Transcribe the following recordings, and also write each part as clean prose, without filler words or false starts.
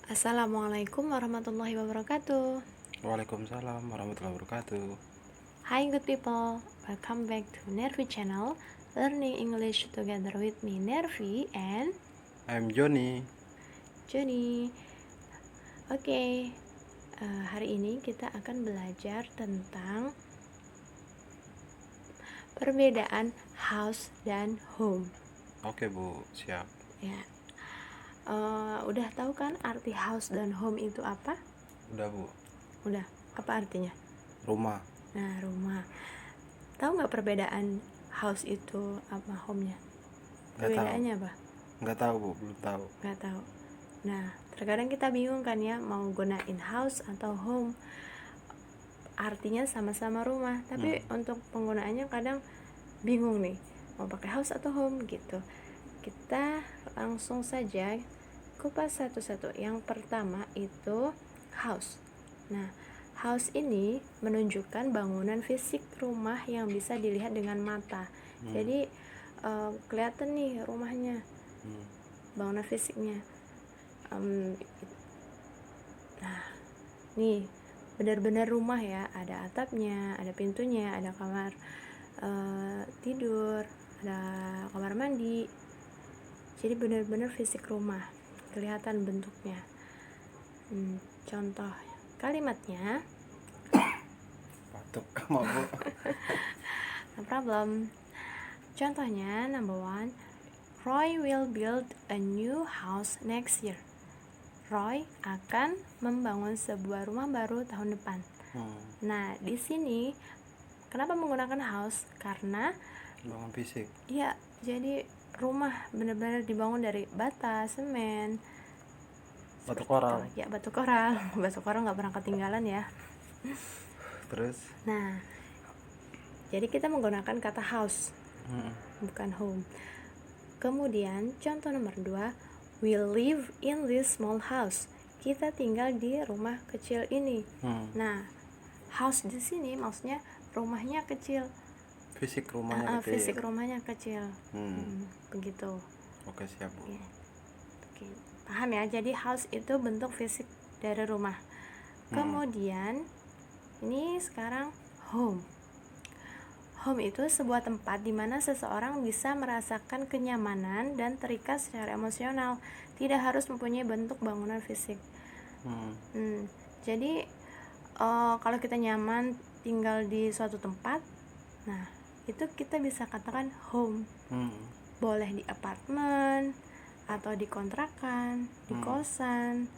Assalamualaikum warahmatullahi wabarakatuh. Waalaikumsalam warahmatullahi wabarakatuh. Hi good people, welcome back to Nervi channel, learning English together with me Nervi and I'm Johnny. Johnny. Hari ini kita akan belajar tentang perbedaan house dan home. Oke Bu, siap. Ya, udah tahu kan arti house dan home itu apa? Udah Bu. Udah, apa artinya? Rumah. Nah, rumah. Tahu nggak perbedaan house itu apa home-nya? Nggak tahu. Perbedaannya apa? Nggak tahu Bu, belum tahu. Nggak tahu. Nah, terkadang kita bingung kan ya, mau gunain house atau home. Artinya sama-sama rumah, tapi untuk penggunaannya kadang bingung nih, mau pakai house atau home gitu. Kita langsung saja kupas satu-satu. Yang pertama itu house. Nah, house ini menunjukkan bangunan fisik rumah yang bisa dilihat dengan mata. Jadi kelihatan nih rumahnya, bangunan fisiknya. Nah, nih benar-benar rumah ya, ada atapnya, ada pintunya, ada kamar tidur, ada kamar mandi. Jadi benar-benar fisik rumah, kelihatan bentuknya. Contoh kalimatnya, Batuk. Maaf Bu. no problem. Contohnya, number 1, Roy will build a new house next year. Roy akan membangun sebuah rumah baru tahun depan. Nah, di sini kenapa menggunakan house? Karena Bangun fisik. ya, jadi rumah benar-benar dibangun dari bata, semen, Batu koral. ya batu koral. Batu koral nggak pernah ketinggalan ya. Terus? Nah, jadi kita menggunakan kata house, bukan home. Kemudian contoh nomor 2, we live in this small house. Kita tinggal di rumah kecil ini. Nah, house di sini maksudnya rumahnya kecil. Fisik rumahnya kecil. Fisik rumahnya kecil. Begitu. Oke, siap Bu. Oke, paham ya? Jadi house itu bentuk fisik dari rumah. Kemudian ini sekarang home. Home itu sebuah tempat di mana seseorang bisa merasakan kenyamanan dan terikat secara emosional, tidak harus mempunyai bentuk bangunan fisik. Jadi kalau kita nyaman tinggal di suatu tempat, nah itu kita bisa katakan home. Boleh di apartemen atau di kontrakan, di kosan.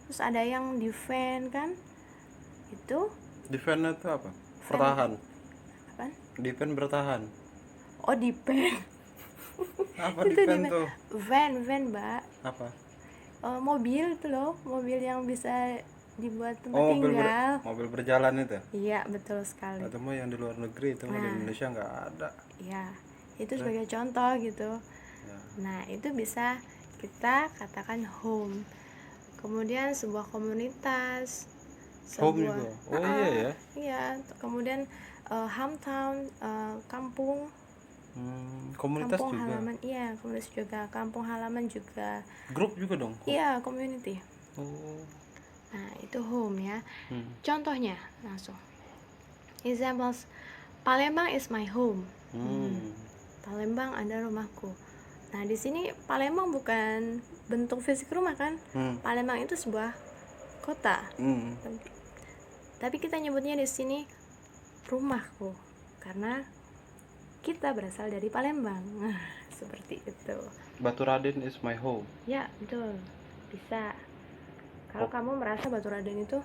Terus ada yang di van kan? Itu Defend itu apa? Bertahan. apa? Defend bertahan. Oh, di van. Apa Itu defend di tuh? van, Mbak. Apa? Mobil itu loh, mobil yang bisa dibuat tempat Oh, tinggal. mobil berjalan itu. Iya, betul sekali. Atau mah yang di luar negeri itu mah di Indonesia nggak ada. Iya, itu sebagai contoh gitu. Ya. Nah, itu bisa kita katakan home. Kemudian sebuah komunitas, Home juga. Oh iya ya. Iya, kemudian hometown, kampung, Komunitas kampung juga. halaman, iya, komunitas juga, kampung halaman juga. Grup juga dong. Iya, community. Oh. Nah, itu home ya. Contohnya langsung. Examples, Palembang is my home. Palembang ada rumahku. Nah, di sini Palembang bukan bentuk fisik rumah kan? Palembang itu sebuah kota. Tapi kita nyebutnya di sini rumahku karena kita berasal dari Palembang. Seperti itu. Baturaden is my home. Ya, betul. Bisa. Kalau kamu merasa Baturaden itu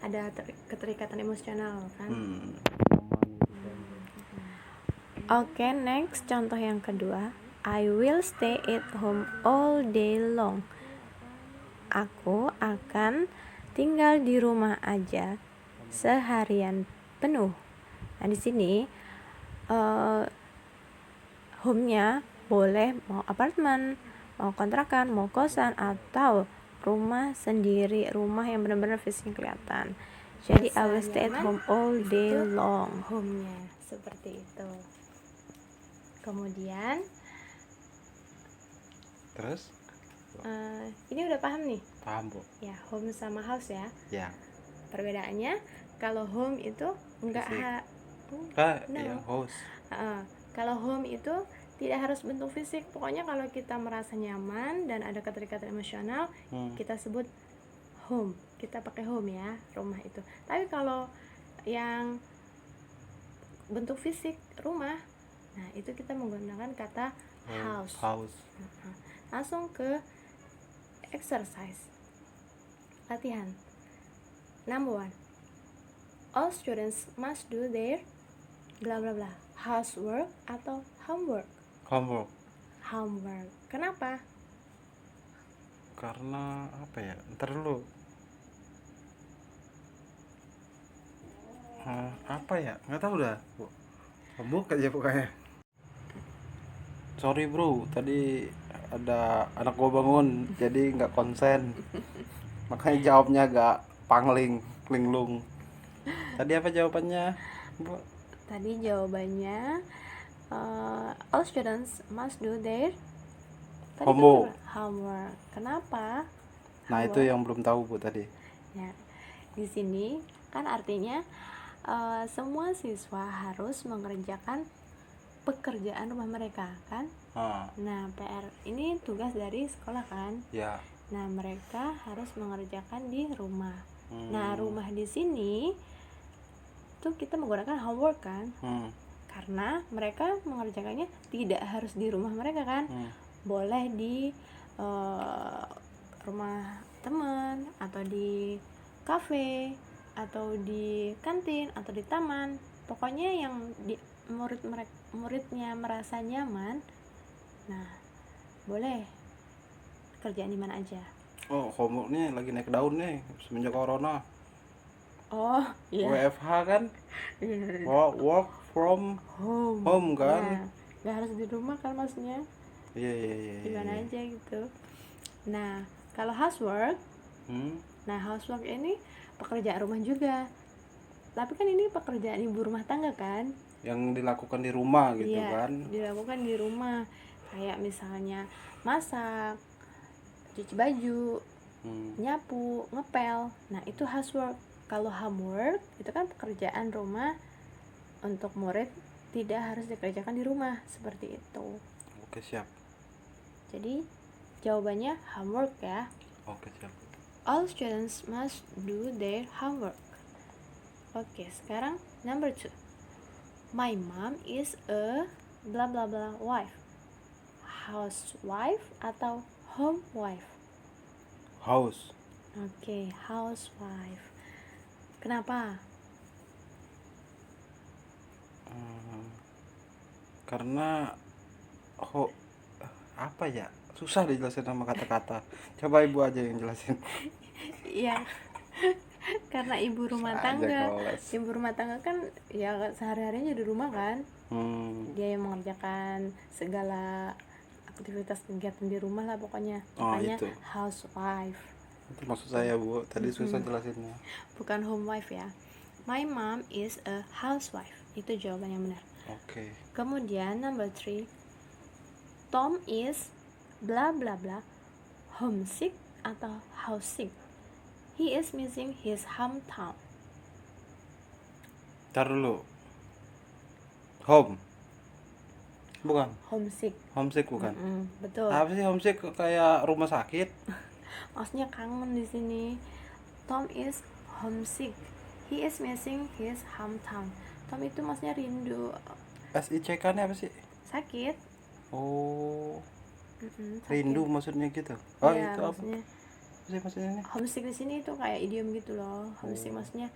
ada keterikatan emosional kan? Oke, next contoh yang kedua. I will stay at home all day long. Aku akan tinggal di rumah aja seharian penuh. Nah, di sini home-nya boleh mau apartemen, mau kontrakan, mau kosan, atau rumah sendiri, rumah yang benar-benar fisiknya kelihatan. Jadi I will stay at home all day long, home-nya seperti itu. Kemudian Terus? Ini udah paham nih Paham, Bu. ya, home sama house ya. Ya. Perbedaannya, kalau home itu enggak Fisik. no. Yang house. Kalau home itu tidak harus bentuk fisik. Pokoknya kalau kita merasa nyaman dan ada keterikatan emosional, kita sebut home. Kita pakai home ya, rumah itu. Tapi kalau yang bentuk fisik rumah, nah itu kita menggunakan kata house. House. Langsung ke exercise, latihan. Number 1, all students must do their bla bla bla, housework atau homework. Homework. Kenapa? Karena apa ya? Ntar dulu. Apa ya? Nggak tahu dah, Bu. Homework aja pokoknya. Sorry bro, tadi ada anak gua bangun, jadi nggak konsen. Makanya jawabnya agak linglung. Tadi apa jawabannya, Bu? Tadi jawabannya all students must do their homework. Kenapa? Nah, itu yang belum tahu, Bu, tadi. Ya, di sini kan artinya semua siswa harus mengerjakan pekerjaan rumah mereka kan. Nah, PR ini tugas dari sekolah kan. Ya. Nah, mereka harus mengerjakan di rumah. Nah, rumah di sini tuh kita menggunakan homework kan. Karena mereka mengerjakannya tidak harus di rumah mereka kan. Boleh di rumah teman, atau di kafe, atau di kantin, atau di taman. Pokoknya yang muridnya merasa nyaman, nah boleh kerjaan di mana aja. Homework nih lagi naik daun nih semenjak corona. Iya. WFH kan? Work from home kan? Ya, nggak harus di rumah kan maksudnya. Iya. Di mana aja gitu. Nah, kalau housework, nah housework ini pekerjaan rumah juga. Tapi kan ini pekerjaan ibu rumah tangga kan? Yang dilakukan di rumah gitu kan? Dilakukan di rumah. Kayak misalnya masak, cuci baju, nyapu, ngepel. Nah, itu housework. Kalau homework itu kan pekerjaan rumah untuk murid, tidak harus dikerjakan di rumah, seperti itu. Oke, siap. Jadi jawabannya homework ya. Oke, siap. All students must do their homework. Oke, sekarang number 2. My mom is a bla bla bla wife. Housewife atau home wife? House. Oke, housewife. Kenapa? Karena apa ya? Susah dijelasin sama kata-kata. Coba ibu aja yang jelasin. Iya. Karena ibu rumah tangga. Ibu rumah tangga kan ya sehari-harinya di rumah kan. Dia yang mengerjakan segala aktivitas kegiatan di rumah lah pokoknya. Makanya itu. housewife. Itu maksud saya, Bu. Tadi susah jelasinnya. Bukan home wife ya. My mom is a housewife. Itu jawaban yang benar. Oke. Kemudian number 3. Tom is bla bla bla homesick atau housesick. He is missing his hometown. Ntar dulu. Home. Bukan. Homesick. Homesick bukan. Betul. Apa sih homesick, kayak rumah sakit? Maksudnya kangen di sini. Tom is homesick. He is missing his hometown. Tom itu maksudnya rindu. SICK-nya apa sih? Sakit. Sakit. Rindu maksudnya gitu. Ya, itu maksudnya, apa sih maksudnya ini? homesick di sini itu kayak idiom gitu loh. Homesick maksudnya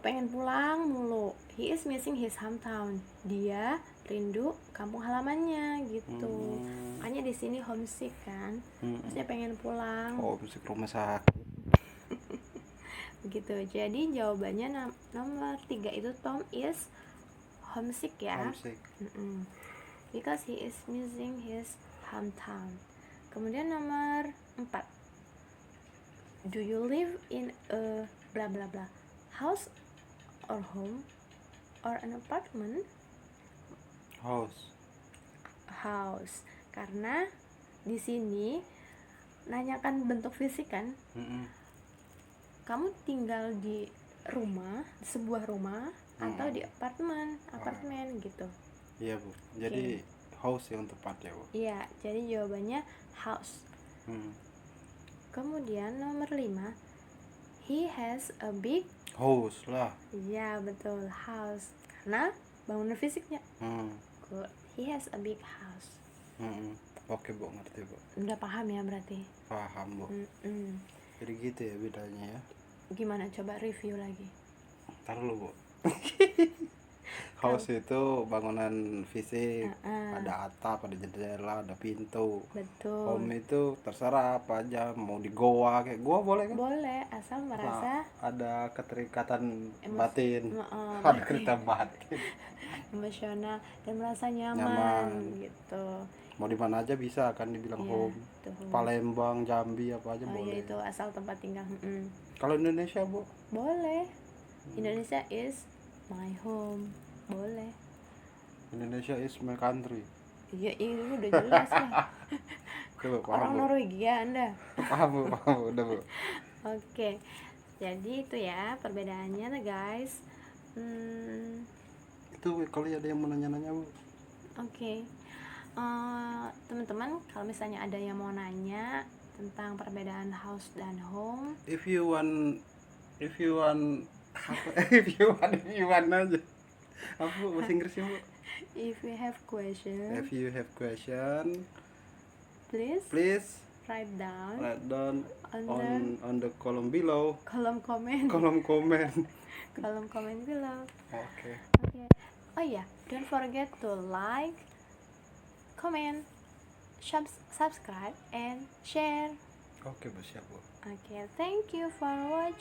pengen pulang mulu. He is missing his hometown. Dia rindu kampung halamannya gitu. Makanya di sini homesick kan. Maksudnya pengen pulang. Homesick rumah sakit. Gitu. Jadi jawabannya nomor 3 itu Tom is homesick ya. Homesick. Because he is missing his hometown. Kemudian nomor 4. Do you live in a bla bla bla house or home or an apartment? House. House. Karena di sini nanyakan bentuk fisik kan. Mm-mm. Kamu tinggal di rumah, di sebuah rumah atau di apartemen gitu. Iya Bu, jadi house yang tepat ya Bu. Iya, jadi jawabannya house. Kemudian nomor 5, he has a big. House lah. Iya betul, house, karena bangunan fisiknya. Good, he has a big house. Oke Bu, ngerti Bu. Udah paham ya berarti. Paham Bu. Jadi gitu ya bedanya ya. Gimana, coba review lagi. Ntar lu Bu. House itu bangunan fisik, ada atap, ada jendela, ada pintu. Betul. Home itu terserah apa aja, mau di goa kayak goa boleh kan? Boleh, asal merasa ada keterikatan batin. Ada batin. keterikatan batin. Emosional dan merasa nyaman gitu. Mau di mana aja bisa kan dibilang Iya, home. itu home. Palembang, Jambi apa aja Oh boleh. iya, itu asal tempat tinggal. Kalau Indonesia Bu? Boleh. Indonesia is my home. Boleh. Indonesia is my country. Iya, itu udah jelas lah. Oke Bu, paham Orang Bu. Norwegia Anda. Paham Bu, udah Bu. Oke. Jadi itu ya perbedaannya nah guys. Itu kalau ada yang mau nanya-nanya Bu. Oke. Teman-teman, kalau misalnya ada yang mau nanya tentang perbedaan house dan home, If you want apa? if you want aja. Apa Bu bahasa Inggrisnya Bu? if you have question, If you have question, please please write down write down on on the column below. kolom komen Kolom komen. kolom komen below. Oke. Oke. Oh iya, don't forget to like, comment, subscribe and share. Oke Bu, siap Bu. Okay, thank you for watching.